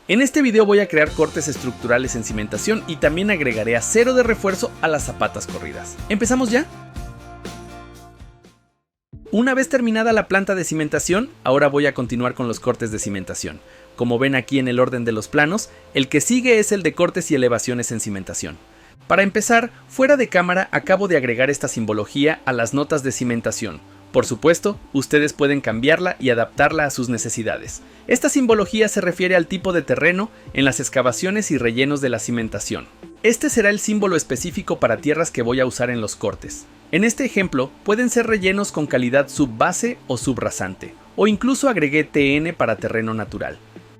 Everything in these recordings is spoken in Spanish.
En este video voy a crear cortes estructurales en cimentación y también agregaré acero de refuerzo a las zapatas corridas. ¿Empezamos ya? Una vez terminada la planta de cimentación, ahora voy a continuar con los cortes de cimentación. Como ven aquí en el orden de los planos, el que sigue es el de cortes y elevaciones en cimentación. Para empezar, fuera de cámara acabo de agregar esta simbología a las notas de cimentación. Por supuesto, ustedes pueden cambiarla y adaptarla a sus necesidades. Esta simbología se refiere al tipo de terreno en las excavaciones y rellenos de la cimentación. Este será el símbolo específico para tierras que voy a usar en los cortes. En este ejemplo, pueden ser rellenos con calidad subbase o subrasante, o incluso agregué TN para terreno natural.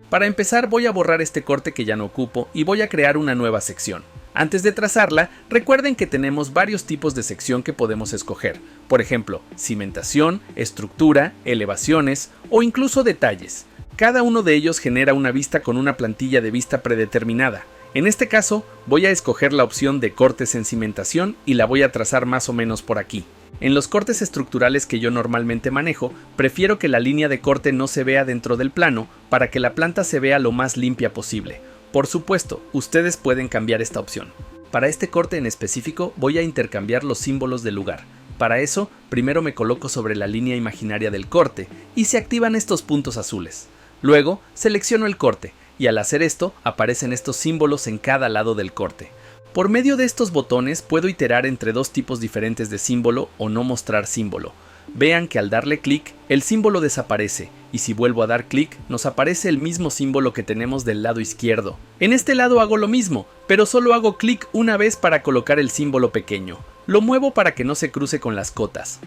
Para empezar, voy a borrar este corte que ya no ocupo y voy a crear una nueva sección. Antes de trazarla, recuerden que tenemos varios tipos de sección que podemos escoger. Por ejemplo, cimentación, estructura, elevaciones o incluso detalles. Cada uno de ellos genera una vista con una plantilla de vista predeterminada. En este caso, voy a escoger la opción de cortes en cimentación y la voy a trazar más o menos por aquí. En los cortes estructurales que yo normalmente manejo, prefiero que la línea de corte no se vea dentro del plano para que la planta se vea lo más limpia posible. Por supuesto, ustedes pueden cambiar esta opción. Para este corte en específico voy a intercambiar los símbolos del lugar. Para eso, primero me coloco sobre la línea imaginaria del corte y se activan estos puntos azules. Luego, selecciono el corte y al hacer esto, aparecen estos símbolos en cada lado del corte. Por medio de estos botones puedo iterar entre dos tipos diferentes de símbolo o no mostrar símbolo. Vean que al darle clic, el símbolo desaparece, y si vuelvo a dar clic, nos aparece el mismo símbolo que tenemos del lado izquierdo. En este lado hago lo mismo, pero solo hago clic una vez para colocar el símbolo pequeño. Lo muevo para que no se cruce con las cotas.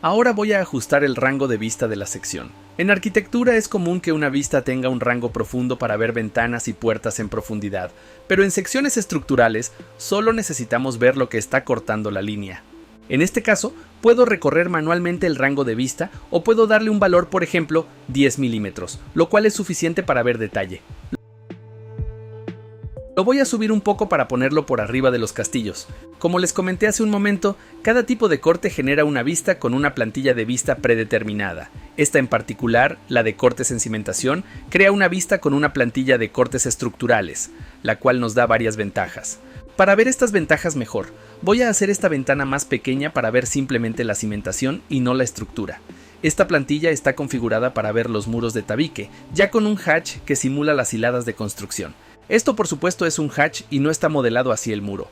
Ahora voy a ajustar el rango de vista de la sección. En arquitectura es común que una vista tenga un rango profundo para ver ventanas y puertas en profundidad, pero en secciones estructurales solo necesitamos ver lo que está cortando la línea. En este caso, puedo recorrer manualmente el rango de vista o puedo darle un valor, por ejemplo, 10 milímetros, lo cual es suficiente para ver detalle. Lo voy a subir un poco para ponerlo por arriba de los castillos. Como les comenté hace un momento, cada tipo de corte genera una vista con una plantilla de vista predeterminada. Esta en particular, la de cortes en cimentación, crea una vista con una plantilla de cortes estructurales, la cual nos da varias ventajas. Para ver estas ventajas mejor, voy a hacer esta ventana más pequeña para ver simplemente la cimentación y no la estructura. Esta plantilla está configurada para ver los muros de tabique, ya con un hatch que simula las hiladas de construcción. Esto por supuesto es un hatch y no está modelado así el muro.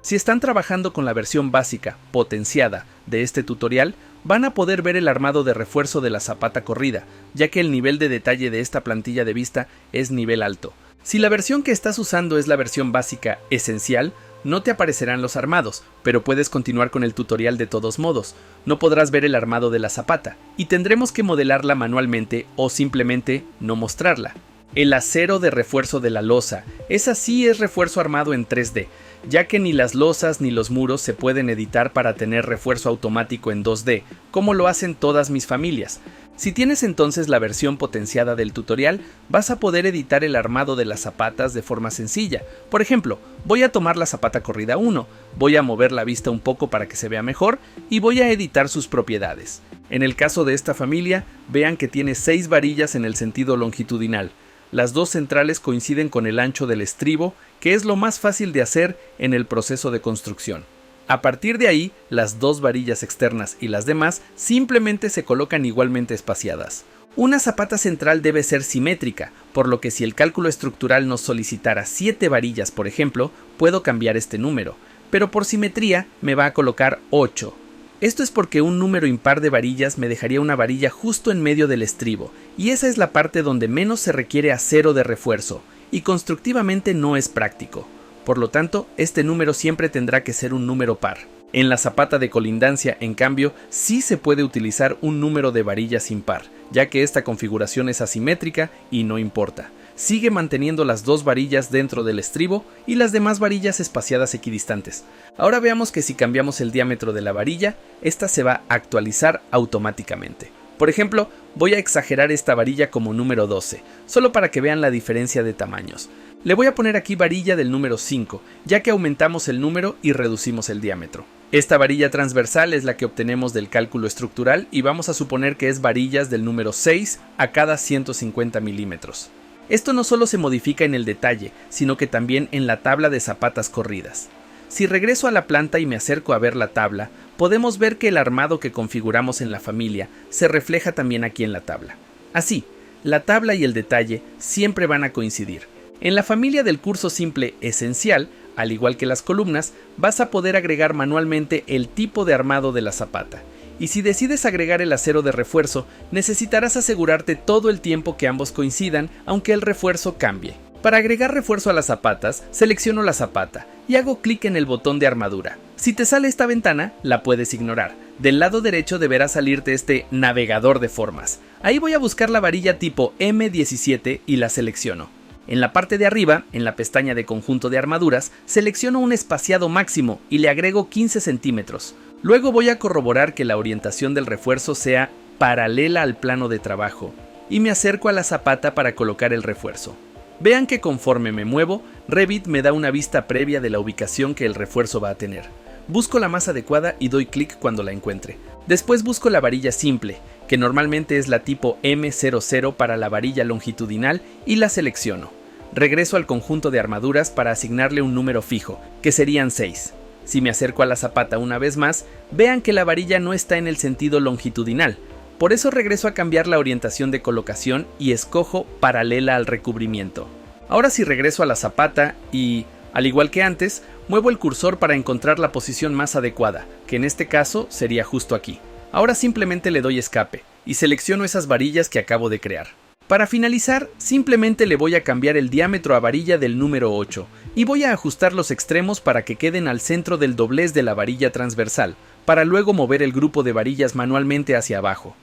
Si están trabajando con la versión básica, potenciada, de este tutorial, van a poder ver el armado de refuerzo de la zapata corrida, ya que el nivel de detalle de esta plantilla de vista es nivel alto. Si la versión que estás usando es la versión básica esencial, no te aparecerán los armados, pero puedes continuar con el tutorial de todos modos. No podrás ver el armado de la zapata, y tendremos que modelarla manualmente o simplemente no mostrarla. El acero de refuerzo de la losa, esa sí es refuerzo armado en 3D, ya que ni las losas ni los muros se pueden editar para tener refuerzo automático en 2D, como lo hacen todas mis familias. Si tienes entonces la versión potenciada del tutorial, vas a poder editar el armado de las zapatas de forma sencilla. Por ejemplo, voy a tomar la zapata corrida 1, voy a mover la vista un poco para que se vea mejor y voy a editar sus propiedades. En el caso de esta familia, vean que tiene 6 varillas en el sentido longitudinal. Las dos centrales coinciden con el ancho del estribo, que es lo más fácil de hacer en el proceso de construcción. A partir de ahí, las dos varillas externas y las demás simplemente se colocan igualmente espaciadas. Una zapata central debe ser simétrica, por lo que si el cálculo estructural nos solicitara 7 varillas, por ejemplo, puedo cambiar este número, pero por simetría me va a colocar 8. Esto es porque un número impar de varillas me dejaría una varilla justo en medio del estribo, y esa es la parte donde menos se requiere acero de refuerzo, y constructivamente no es práctico. Por lo tanto, este número siempre tendrá que ser un número par. En la zapata de colindancia, en cambio, sí se puede utilizar un número de varillas impar, ya que esta configuración es asimétrica y no importa. Sigue manteniendo las dos varillas dentro del estribo y las demás varillas espaciadas equidistantes. Ahora veamos que si cambiamos el diámetro de la varilla, esta se va a actualizar automáticamente. Por ejemplo, voy a exagerar esta varilla como número 12, solo para que vean la diferencia de tamaños. Le voy a poner aquí varilla del número 5, ya que aumentamos el número y reducimos el diámetro. Esta varilla transversal es la que obtenemos del cálculo estructural y vamos a suponer que es varillas del número 6 a cada 150 milímetros. Esto no solo se modifica en el detalle, sino que también en la tabla de zapatas corridas. Si regreso a la planta y me acerco a ver la tabla, podemos ver que el armado que configuramos en la familia se refleja también aquí en la tabla. Así, la tabla y el detalle siempre van a coincidir. En la familia del curso simple esencial, al igual que las columnas, vas a poder agregar manualmente el tipo de armado de la zapata. Y si decides agregar el acero de refuerzo, necesitarás asegurarte todo el tiempo que ambos coincidan, aunque el refuerzo cambie. Para agregar refuerzo a las zapatas, selecciono la zapata y hago clic en el botón de armadura. Si te sale esta ventana, la puedes ignorar. Del lado derecho deberá salirte este navegador de formas. Ahí voy a buscar la varilla tipo M17 y la selecciono. En la parte de arriba, en la pestaña de conjunto de armaduras, selecciono un espaciado máximo y le agrego 15 centímetros. Luego voy a corroborar que la orientación del refuerzo sea paralela al plano de trabajo y me acerco a la zapata para colocar el refuerzo. Vean que conforme me muevo, Revit me da una vista previa de la ubicación que el refuerzo va a tener. Busco la más adecuada y doy clic cuando la encuentre. Después busco la varilla simple, que normalmente es la tipo M00 para la varilla longitudinal, y la selecciono. Regreso al conjunto de armaduras para asignarle un número fijo, que serían 6. Si me acerco a la zapata una vez más, vean que la varilla no está en el sentido longitudinal. Por eso regreso a cambiar la orientación de colocación y escojo paralela al recubrimiento. Ahora sí regreso a la zapata y, al igual que antes, muevo el cursor para encontrar la posición más adecuada, que en este caso sería justo aquí. Ahora simplemente le doy escape y selecciono esas varillas que acabo de crear. Para finalizar, simplemente le voy a cambiar el diámetro a varilla del número 8 y voy a ajustar los extremos para que queden al centro del doblez de la varilla transversal, para luego mover el grupo de varillas manualmente hacia abajo.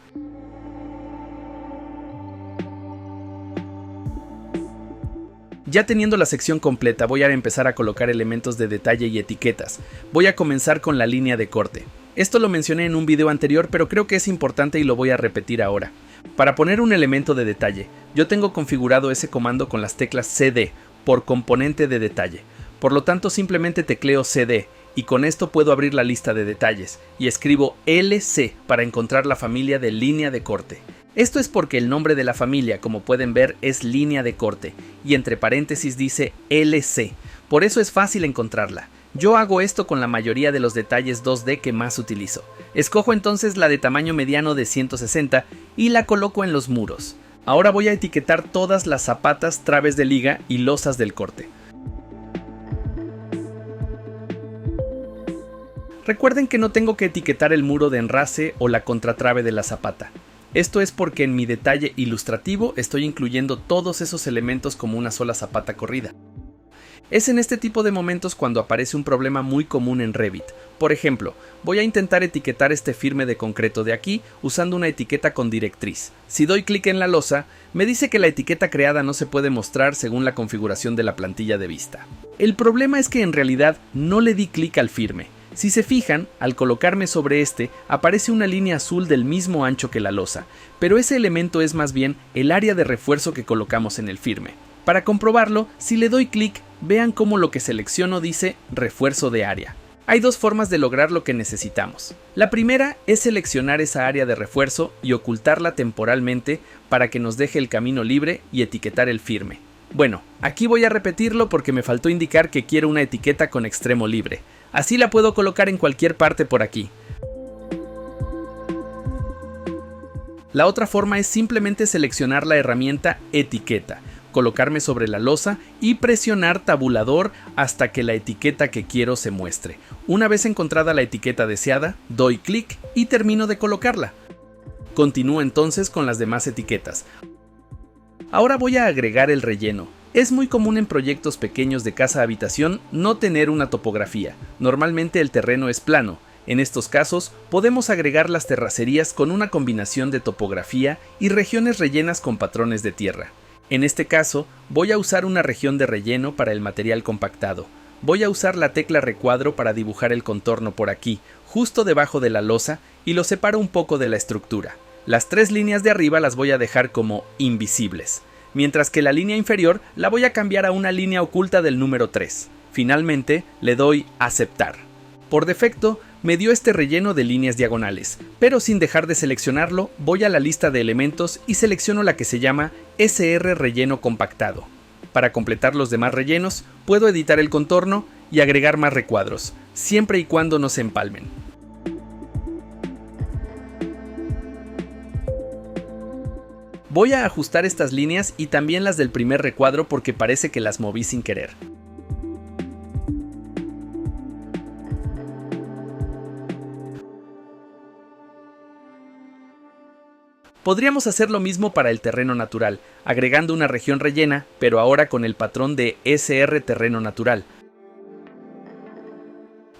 Ya teniendo la sección completa, voy a empezar a colocar elementos de detalle y etiquetas. Voy a comenzar con la línea de corte. Esto lo mencioné en un video anterior, pero creo que es importante y lo voy a repetir ahora. Para poner un elemento de detalle, yo tengo configurado ese comando con las teclas CD, por componente de detalle. Por lo tanto, simplemente tecleo CD, y con esto puedo abrir la lista de detalles, y escribo LC para encontrar la familia de línea de corte. Esto es porque el nombre de la familia, como pueden ver, es línea de corte, y entre paréntesis dice LC, por eso es fácil encontrarla. Yo hago esto con la mayoría de los detalles 2D que más utilizo. Escojo entonces la de tamaño mediano de 160 y la coloco en los muros. Ahora voy a etiquetar todas las zapatas, traves de liga y losas del corte. Recuerden que no tengo que etiquetar el muro de enrase o la contratrave de la zapata. Esto es porque en mi detalle ilustrativo estoy incluyendo todos esos elementos como una sola zapata corrida. Es en este tipo de momentos cuando aparece un problema muy común en Revit. Por ejemplo, voy a intentar etiquetar este firme de concreto de aquí usando una etiqueta con directriz. Si doy clic en la losa, me dice que la etiqueta creada no se puede mostrar según la configuración de la plantilla de vista. El problema es que en realidad no le di clic al firme. Si se fijan, al colocarme sobre este, aparece una línea azul del mismo ancho que la losa, pero ese elemento es más bien el área de refuerzo que colocamos en el firme. Para comprobarlo, si le doy clic, vean cómo lo que selecciono dice refuerzo de área. Hay dos formas de lograr lo que necesitamos. La primera es seleccionar esa área de refuerzo y ocultarla temporalmente para que nos deje el camino libre y etiquetar el firme. Bueno, aquí voy a repetirlo porque me faltó indicar que quiero una etiqueta con extremo libre. Así la puedo colocar en cualquier parte por aquí. La otra forma es simplemente seleccionar la herramienta etiqueta, colocarme sobre la losa y presionar tabulador hasta que la etiqueta que quiero se muestre. Una vez encontrada la etiqueta deseada, doy clic y termino de colocarla. Continúo entonces con las demás etiquetas. Ahora voy a agregar el relleno. Es muy común en proyectos pequeños de casa-habitación no tener una topografía. Normalmente el terreno es plano. En estos casos, podemos agregar las terracerías con una combinación de topografía y regiones rellenas con patrones de tierra. En este caso, voy a usar una región de relleno para el material compactado. Voy a usar la tecla recuadro para dibujar el contorno por aquí, justo debajo de la losa, y lo separo un poco de la estructura. Las tres líneas de arriba las voy a dejar como invisibles, mientras que la línea inferior la voy a cambiar a una línea oculta del número 3. Finalmente, le doy aceptar. Por defecto, me dio este relleno de líneas diagonales, pero sin dejar de seleccionarlo, voy a la lista de elementos y selecciono la que se llama SR Relleno Compactado. Para completar los demás rellenos, puedo editar el contorno y agregar más recuadros, siempre y cuando no se empalmen. Voy a ajustar estas líneas y también las del primer recuadro porque parece que las moví sin querer. Podríamos hacer lo mismo para el terreno natural, agregando una región rellena, pero ahora con el patrón de SR Terreno Natural.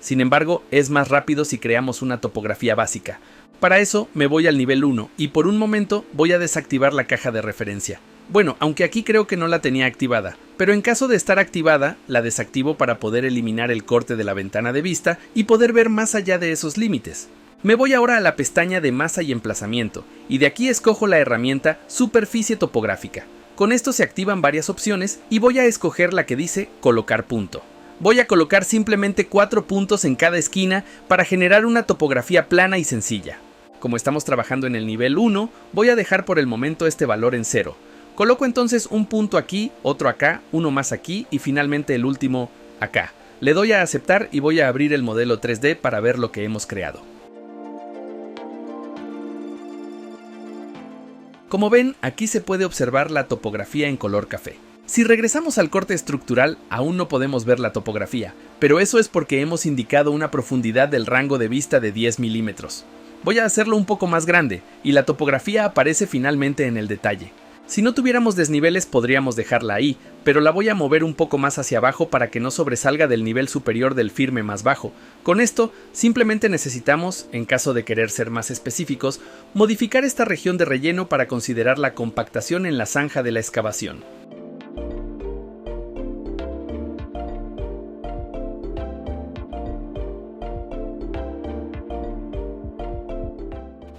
Sin embargo, es más rápido si creamos una topografía básica. Para eso me voy al nivel 1 y por un momento voy a desactivar la caja de referencia. Bueno, aunque aquí creo que no la tenía activada, pero en caso de estar activada, la desactivo para poder eliminar el corte de la ventana de vista y poder ver más allá de esos límites. Me voy ahora a la pestaña de masa y emplazamiento, y de aquí escojo la herramienta Superficie Topográfica. Con esto se activan varias opciones y voy a escoger la que dice Colocar punto. Voy a colocar simplemente 4 puntos en cada esquina para generar una topografía plana y sencilla. Como estamos trabajando en el nivel 1, voy a dejar por el momento este valor en 0. Coloco entonces un punto aquí, otro acá, uno más aquí y finalmente el último acá. Le doy a aceptar y voy a abrir el modelo 3D para ver lo que hemos creado. Como ven, aquí se puede observar la topografía en color café. Si regresamos al corte estructural, aún no podemos ver la topografía, pero eso es porque hemos indicado una profundidad del rango de vista de 10 milímetros. Voy a hacerlo un poco más grande, y la topografía aparece finalmente en el detalle. Si no tuviéramos desniveles podríamos dejarla ahí, pero la voy a mover un poco más hacia abajo para que no sobresalga del nivel superior del firme más bajo. Con esto, simplemente necesitamos, en caso de querer ser más específicos, modificar esta región de relleno para considerar la compactación en la zanja de la excavación.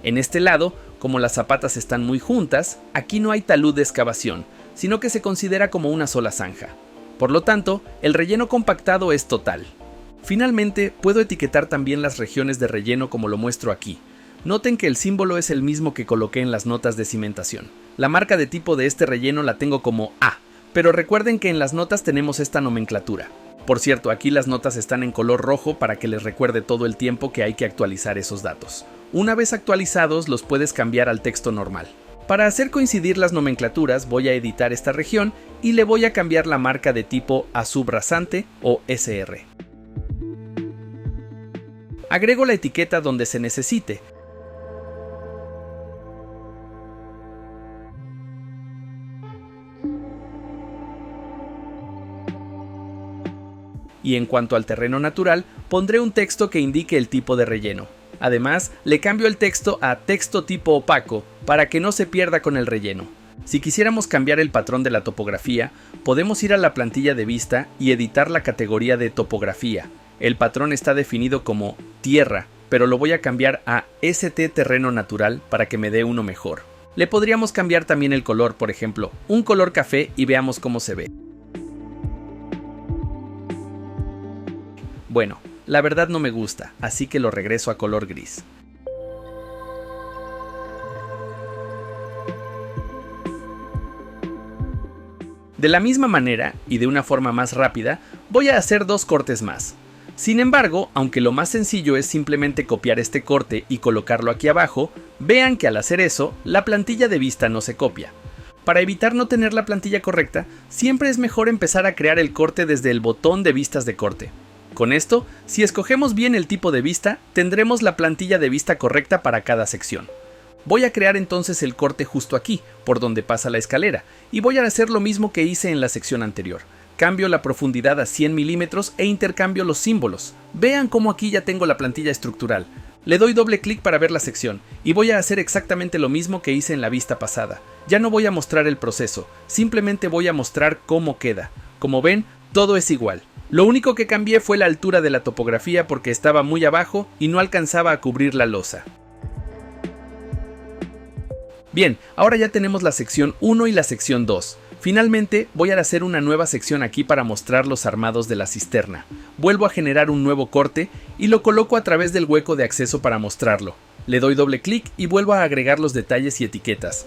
En este lado, como las zapatas están muy juntas, aquí no hay talud de excavación, sino que se considera como una sola zanja. Por lo tanto, el relleno compactado es total. Finalmente, puedo etiquetar también las regiones de relleno como lo muestro aquí. Noten que el símbolo es el mismo que coloqué en las notas de cimentación. La marca de tipo de este relleno la tengo como A, pero recuerden que en las notas tenemos esta nomenclatura. Por cierto, aquí las notas están en color rojo para que les recuerde todo el tiempo que hay que actualizar esos datos. Una vez actualizados, los puedes cambiar al texto normal. Para hacer coincidir las nomenclaturas, voy a editar esta región y le voy a cambiar la marca de tipo a subrasante o SR. Agrego la etiqueta donde se necesite. Y en cuanto al terreno natural, pondré un texto que indique el tipo de relleno. Además, le cambio el texto a texto tipo opaco para que no se pierda con el relleno. Si quisiéramos cambiar el patrón de la topografía, podemos ir a la plantilla de vista y editar la categoría de topografía. El patrón está definido como tierra, pero lo voy a cambiar a ST Terreno Natural para que me dé uno mejor. Le podríamos cambiar también el color, por ejemplo, un color café y veamos cómo se ve. Bueno, la verdad no me gusta, así que lo regreso a color gris. De la misma manera, y de una forma más rápida, voy a hacer 2 cortes más. Sin embargo, aunque lo más sencillo es simplemente copiar este corte y colocarlo aquí abajo, vean que al hacer eso, la plantilla de vista no se copia. Para evitar no tener la plantilla correcta, siempre es mejor empezar a crear el corte desde el botón de vistas de corte. Con esto, si escogemos bien el tipo de vista, tendremos la plantilla de vista correcta para cada sección. Voy a crear entonces el corte justo aquí, por donde pasa la escalera, y voy a hacer lo mismo que hice en la sección anterior. Cambio la profundidad a 100 milímetros e intercambio los símbolos. Vean cómo aquí ya tengo la plantilla estructural. Le doy doble clic para ver la sección, y voy a hacer exactamente lo mismo que hice en la vista pasada. Ya no voy a mostrar el proceso, simplemente voy a mostrar cómo queda. Como ven, todo es igual. Lo único que cambié fue la altura de la topografía porque estaba muy abajo y no alcanzaba a cubrir la losa. Bien, ahora ya tenemos la sección 1 y la sección 2. Finalmente, voy a hacer una nueva sección aquí para mostrar los armados de la cisterna. Vuelvo a generar un nuevo corte y lo coloco a través del hueco de acceso para mostrarlo. Le doy doble clic y vuelvo a agregar los detalles y etiquetas.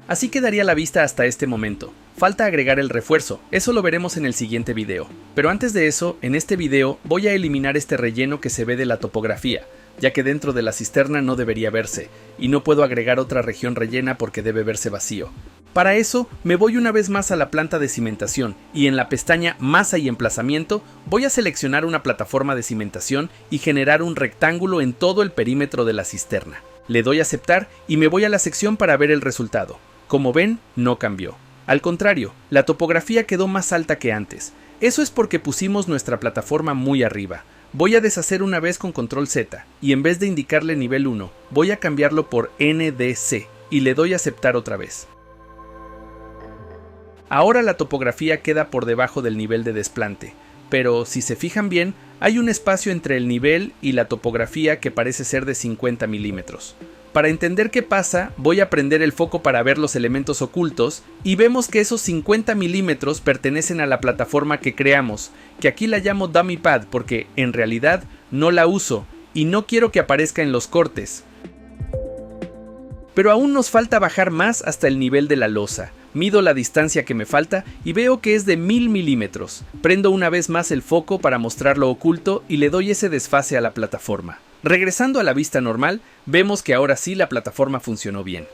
Así quedaría la vista hasta este momento. Falta agregar el refuerzo, eso lo veremos en el siguiente video. Pero antes de eso, en este video voy a eliminar este relleno que se ve de la topografía, ya que dentro de la cisterna no debería verse, y no puedo agregar otra región rellena porque debe verse vacío. Para eso, me voy una vez más a la planta de cimentación, y en la pestaña Masa y Emplazamiento, voy a seleccionar una plataforma de cimentación y generar un rectángulo en todo el perímetro de la cisterna. Le doy a aceptar y me voy a la sección para ver el resultado. Como ven, no cambió. Al contrario, la topografía quedó más alta que antes. Eso es porque pusimos nuestra plataforma muy arriba. Voy a deshacer una vez con control Z, y en vez de indicarle nivel 1, voy a cambiarlo por NDC, y le doy a aceptar otra vez. Ahora la topografía queda por debajo del nivel de desplante, pero si se fijan bien, hay un espacio entre el nivel y la topografía que parece ser de 50 milímetros. Para entender qué pasa, voy a prender el foco para ver los elementos ocultos y vemos que esos 50 milímetros pertenecen a la plataforma que creamos, que aquí la llamo Dummy Pad porque en realidad no la uso y no quiero que aparezca en los cortes. Pero aún nos falta bajar más hasta el nivel de la losa. Mido la distancia que me falta y veo que es de 1000 milímetros. Prendo una vez más el foco para mostrar lo oculto y le doy ese desfase a la plataforma. Regresando a la vista normal, vemos que ahora sí la plataforma funcionó bien.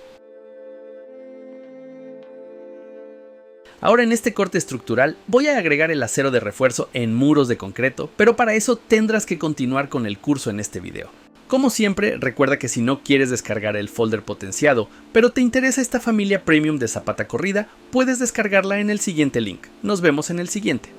Ahora en este corte estructural voy a agregar el acero de refuerzo en muros de concreto, pero para eso tendrás que continuar con el curso en este video. Como siempre, recuerda que si no quieres descargar el folder potenciado, pero te interesa esta familia premium de zapata corrida, puedes descargarla en el siguiente link. Nos vemos en el siguiente.